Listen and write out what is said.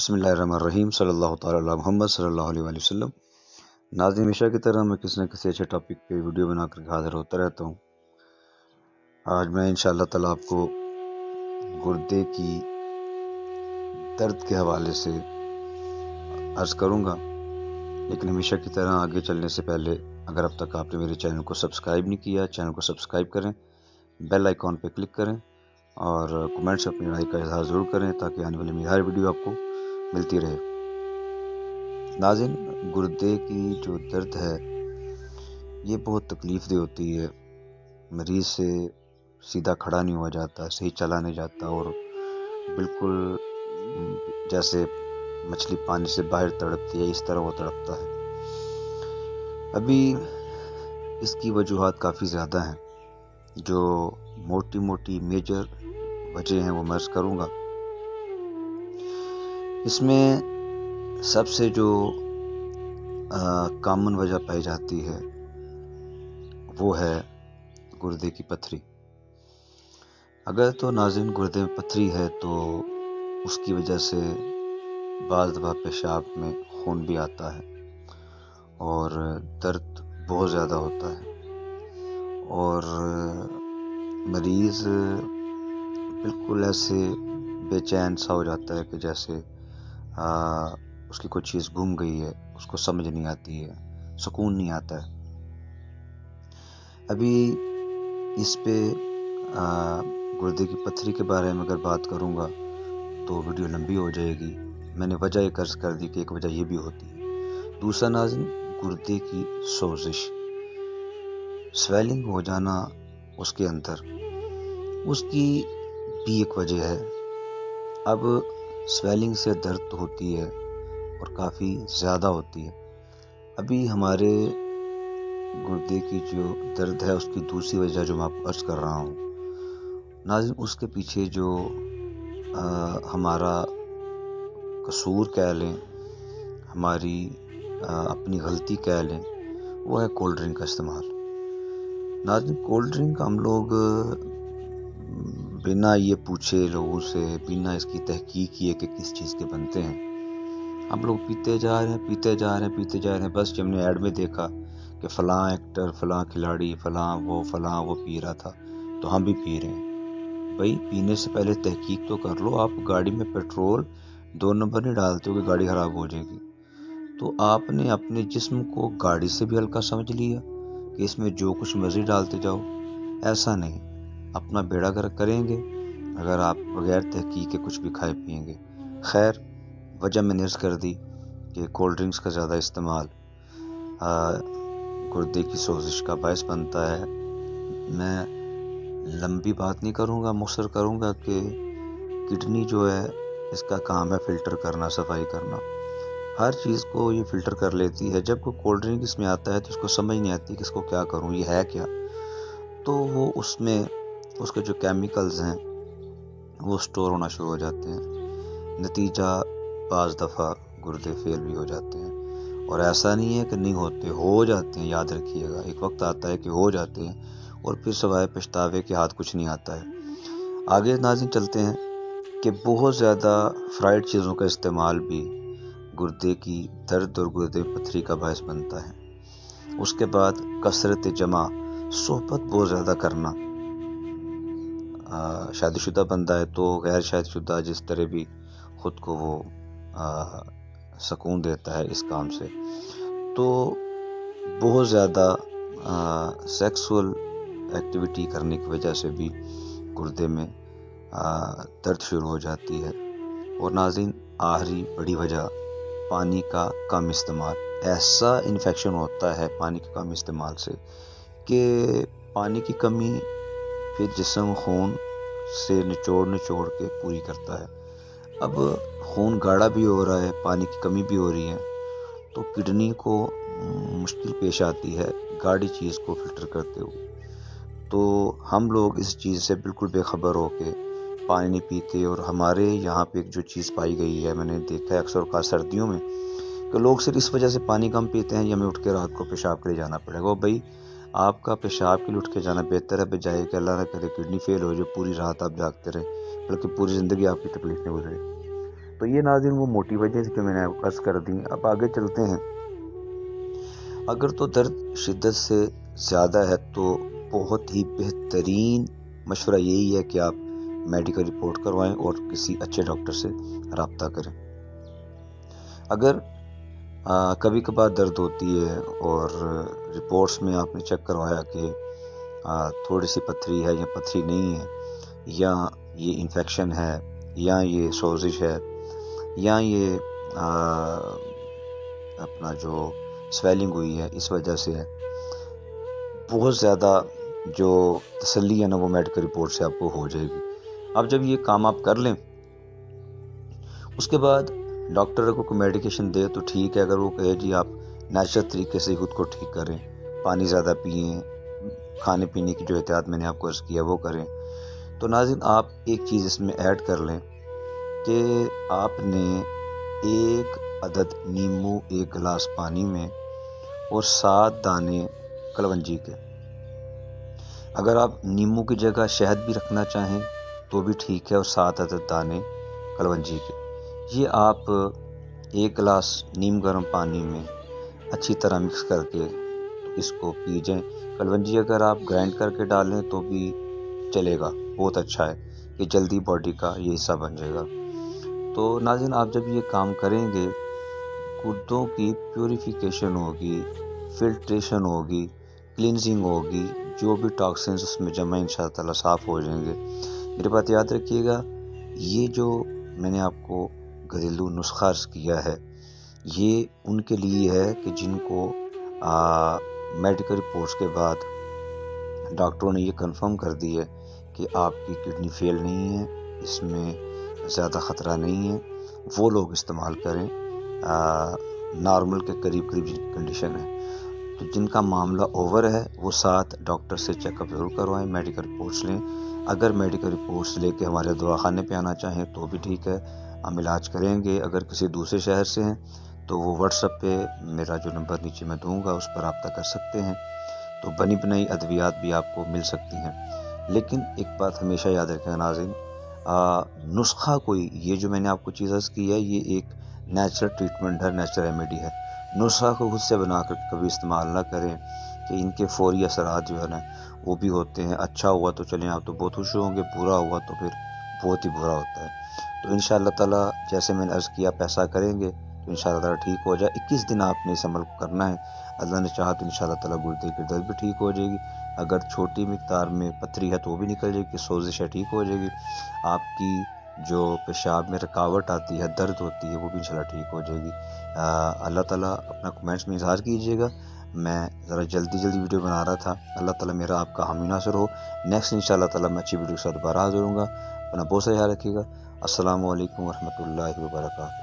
بسم اللہ الرحمن الرحیم صلی اللہ تعالیٰ علی محمد صلی اللہ علیہ وآلہ وسلم۔ ناظرین، ہمیشہ کی طرح میں کسی نہ کسی اچھے ٹاپک پہ ویڈیو بنا کر حاضر ہوتا رہتا ہوں۔ آج میں انشاءاللہ تعالیٰ آپ کو گردے کی درد کے حوالے سے عرض کروں گا، لیکن ہمیشہ کی طرح آگے چلنے سے پہلے اگر اب تک آپ نے میرے چینل کو سبسکرائب نہیں کیا، چینل کو سبسکرائب کریں، بیل آئیکن پہ کلک کریں اور کمنٹ سے اپنی رائے کا اظہار ضرور کریں تاکہ آنے والی میری ہر ویڈیو آپ کو ملتی رہے۔ ناظرین، گردے کی جو درد ہے یہ بہت تکلیف دہ ہوتی ہے۔ مریض سے سیدھا کھڑا نہیں ہوا جاتا، صحیح چلا نہیں جاتا اور بالکل جیسے مچھلی پانی سے باہر تڑپتی ہے اس طرح وہ تڑپتا ہے۔ ابھی اس کی وجوہات کافی زیادہ ہیں، جو موٹی موٹی میجر وجہ ہیں وہ میں عرض کروں گا۔ اس میں سب سے جو کامن وجہ پائی جاتی ہے وہ ہے گردے کی پتھری۔ اگر تو ناظرین گردے میں پتھری ہے تو اس کی وجہ سے بعض دفعہ پیشاب میں خون بھی آتا ہے اور درد بہت زیادہ ہوتا ہے اور مریض بالکل ایسے بے چین سا ہو جاتا ہے کہ جیسے اس کی کوئی چیز گم گئی ہے، اس کو سمجھ نہیں آتی ہے، سکون نہیں آتا ہے۔ ابھی اس پہ گردے کی پتھری کے بارے میں اگر بات کروں گا تو ویڈیو لمبی ہو جائے گی۔ میں نے وجہ ایک عرض کر دی کہ ایک وجہ یہ بھی ہوتی ہے۔ دوسرا ناظرین، گردے کی سوزش، سویلنگ ہو جانا اس کے اندر، اس کی بھی ایک وجہ ہے۔ اب سویلنگ سے درد ہوتی ہے اور کافی زیادہ ہوتی ہے۔ ابھی ہمارے گردے کی جو درد ہے اس کی دوسری وجہ جو میں آپ کو عرض کر رہا ہوں ناظرین، اس کے پیچھے جو ہمارا قصور کہہ لیں، ہماری اپنی غلطی کہہ لیں، وہ ہے کولڈ ڈرنک کا استعمال۔ ناظرین، کولڈ ڈرنک ہم لوگ بنا یہ پوچھے لوگوں سے، بنا اس کی تحقیق کیے کہ کس چیز کے بنتے ہیں، ہم لوگ پیتے جا رہے ہیں پیتے جا رہے ہیں پیتے جا رہے ہیں۔ بس جب ہم نے ایڈ میں دیکھا کہ فلاں ایکٹر، فلاں کھلاڑی، فلاں وہ پی رہا تھا تو ہم بھی پی رہے ہیں۔ بھائی، پینے سے پہلے تحقیق تو کر لو۔ آپ گاڑی میں پیٹرول 2 نمبر نہیں ڈالتے ہو کہ گاڑی خراب ہو جائے گی، تو آپ نے اپنے جسم کو گاڑی سے بھی ہلکا سمجھ لیا کہ اس میں جو کچھ مرضی ڈالتے جاؤ۔ ایسا نہیں، اپنا بیڑا گرک کریں گے اگر آپ بغیر تحقیق کے کچھ بھی کھائے پیئیں گے۔ خیر، وجہ میں نے عرض کر دی کہ کولڈ ڈرنکس کا زیادہ استعمال گردے کی سوزش کا باعث بنتا ہے۔ میں لمبی بات نہیں کروں گا، مختصر کروں گا کہ کڈنی جو ہے اس کا کام ہے فلٹر کرنا، صفائی کرنا، ہر چیز کو یہ فلٹر کر لیتی ہے۔ جب کوئی کولڈ ڈرنک اس میں آتا ہے تو اس کو سمجھ نہیں آتی کہ اس کو کیا کروں، یہ ہے کیا، تو وہ اس میں اس کے جو کیمیکلز ہیں وہ سٹور ہونا شروع ہو جاتے ہیں۔ نتیجہ بعض دفعہ گردے فیل بھی ہو جاتے ہیں، اور ایسا نہیں ہے کہ نہیں ہوتے، ہو جاتے ہیں۔ یاد رکھیے گا، ایک وقت آتا ہے کہ ہو جاتے ہیں اور پھر سوائے پچھتاوے کے ہاتھ کچھ نہیں آتا ہے۔ آگے ناظرین چلتے ہیں کہ بہت زیادہ فرائیڈ چیزوں کا استعمال بھی گردے کی درد اور گردے پتھری کا باعث بنتا ہے۔ اس کے بعد کثرت جمع، صحبت بہت زیادہ کرنا۔ شادی شدہ بندہ ہے تو غیر شادی شدہ جس طرح بھی خود کو وہ سکون دیتا ہے اس کام سے، تو بہت زیادہ سیکسول ایکٹیویٹی کرنے کی وجہ سے بھی گردے میں درد شروع ہو جاتی ہے۔ اور ناظرین، آخری بڑی وجہ پانی کا کم استعمال۔ ایسا انفیکشن ہوتا ہے پانی کے کم استعمال سے کہ پانی کی کمی پھر جسم خون سے نچوڑ کے پوری کرتا ہے۔ اب خون گاڑھا بھی ہو رہا ہے، پانی کی کمی بھی ہو رہی ہے، تو کڈنی کو مشکل پیش آتی ہے گاڑی چیز کو فلٹر کرتے ہوئے۔ تو ہم لوگ اس چیز سے بالکل بے خبر ہو کے پانی نہیں پیتے، اور ہمارے یہاں پہ ایک جو چیز پائی گئی ہے، میں نے دیکھا ہے اکثر اوقات سردیوں میں کہ لوگ صرف اس وجہ سے پانی کم پیتے ہیں یا ہمیں اٹھ کے رات کو پیشاب کے لیے جانا پڑے گا۔ بھائی، آپ کا پیشاب کے لیے اٹھ کے جانا بہتر ہے بجائے کہ اللہ نہ کرے کڈنی فیل ہو جو پوری رات آپ جاگتے رہے، بلکہ پوری زندگی آپ کی تکلیف میں گزرے۔ تو تو یہ ناظرین وہ موٹی وجہ تھی کہ میں نے عرض کر دی. اب آگے چلتے ہیں. اگر تو درد شدت سے زیادہ ہے تو بہت ہی بہترین مشورہ یہی ہے کہ آپ میڈیکل رپورٹ کروائیں اور کسی اچھے ڈاکٹر سے رابطہ کریں. اگر کبھی کبھار درد ہوتی ہے اور رپورٹس میں آپ نے چیک کروایا کہ تھوڑی سی پتھری ہے یا پتھری نہیں ہے، یا یہ انفیکشن ہے، یا یہ سوزش ہے، یا یہ اپنا جو سویلنگ ہوئی ہے اس وجہ سے ہے، بہت زیادہ جو تسلی ہے نا وہ میڈیکل رپورٹ سے آپ کو ہو جائے گی. اب جب یہ کام آپ کر لیں، اس کے بعد ڈاکٹر کو کوئی میڈیکیشن دے تو ٹھیک ہے. اگر وہ کہے جی آپ نیچرل طریقے سے خود کو ٹھیک کریں، پانی زیادہ پئیں، کھانے پینے کی جو احتیاط میں نے آپ کو عرض کیا وہ کریں، تو ناظرین آپ ایک چیز اس میں ایڈ کر لیں کہ آپ نے 1 عدد نیمبو 1 گلاس پانی میں اور 7 دانے کلونجی کے. اگر آپ نیمبو کی جگہ شہد بھی رکھنا چاہیں تو بھی ٹھیک ہے، اور 7 عدد دانے کلونجی کے. یہ آپ 1 گلاس نیم گرم پانی میں اچھی طرح مکس کر کے اس کو پی جائیں. کلونجی اگر آپ گرائنڈ کر کے ڈالیں تو بھی چلے گا، بہت اچھا ہے کہ جلدی باڈی کا یہ حصہ بن جائے گا. تو ناظرین آپ جب یہ کام کریں گے، گردوں کی پیوریفیکیشن ہوگی، فلٹریشن ہوگی، کلینزنگ ہوگی، جو بھی ٹاکسنز اس میں جمع انشاءاللہ تعالی صاف ہو جائیں گے. میری بات یاد رکھیے گا، یہ جو میں نے آپ کو گھریلو نسخہ عرض کیا ہے یہ ان کے لیے ہے کہ جن کو میڈیکل رپورٹس کے بعد ڈاکٹروں نے یہ کنفرم کر دی ہے کہ آپ کی کڈنی فیل نہیں ہے، اس میں زیادہ خطرہ نہیں ہے. وہ لوگ استعمال کریں نارمل کے قریب کنڈیشن ہے. تو جن کا معاملہ اوور ہے وہ ساتھ ڈاکٹر سے چیک اپ ضرور کروائیں، میڈیکل رپورٹس لیں. اگر میڈیکل رپورٹس لے کے ہمارے دواخانے پہ آنا چاہیں تو بھی ٹھیک ہے، ہم علاج کریں گے. اگر کسی دوسرے شہر سے ہیں تو وہ واٹس ایپ پہ میرا جو نمبر نیچے میں دوں گا اس پر رابطہ کر سکتے ہیں، تو بنی بنائی ادویات بھی آپ کو مل سکتی ہیں. لیکن ایک بات ہمیشہ یاد رکھیں ناظرین، نسخہ کوئی یہ جو میں نے آپ کو چیز عرض کی ہے یہ ایک نیچرل ٹریٹمنٹ ہے، نیچرل ریمیڈی ہے. نسخہ کو خود سے بنا کر کبھی استعمال نہ کریں کہ ان کے فوری اثرات جو ہے نا وہ بھی ہوتے ہیں. اچھا ہوا تو چلیں آپ تو بہت خوش ہوں گے، برا ہوا تو پھر بہت ہی برا ہوتا ہے. تو انشاءاللہ تعالی جیسے میں نے عرض کیا پیسہ کریں گے تو انشاءاللہ تعالی ٹھیک ہو جائے. 21 دن آپ نے اس عمل کو کرنا ہے. اللہ نے چاہا تو انشاءاللہ تعالی گردے کی درد بھی ٹھیک ہو جائے گی. اگر چھوٹی مقدار میں پتھری ہے تو وہ بھی نکل جائے گی، سوزش ہے ٹھیک ہو جائے گی. آپ کی جو پیشاب میں رکاوٹ آتی ہے، درد ہوتی ہے، وہ بھی انشاءاللہ ٹھیک ہو جائے گی. اللہ تعالیٰ اپنا کمنٹس میں اظہار کیجیے گا. میں ذرا جلدی ویڈیو بنا رہا تھا. اللہ تعالیٰ میرا آپ کا حامی ناصر ہو. نیکسٹ انشاءاللہ تعالیٰ میں اچھی ویڈیو کے ساتھ دوبارہ حاضر ہوں گا. اپنا بہت سا خیال رکھیے گا. السلام علیکم ورحمۃ اللہ وبرکاتہ.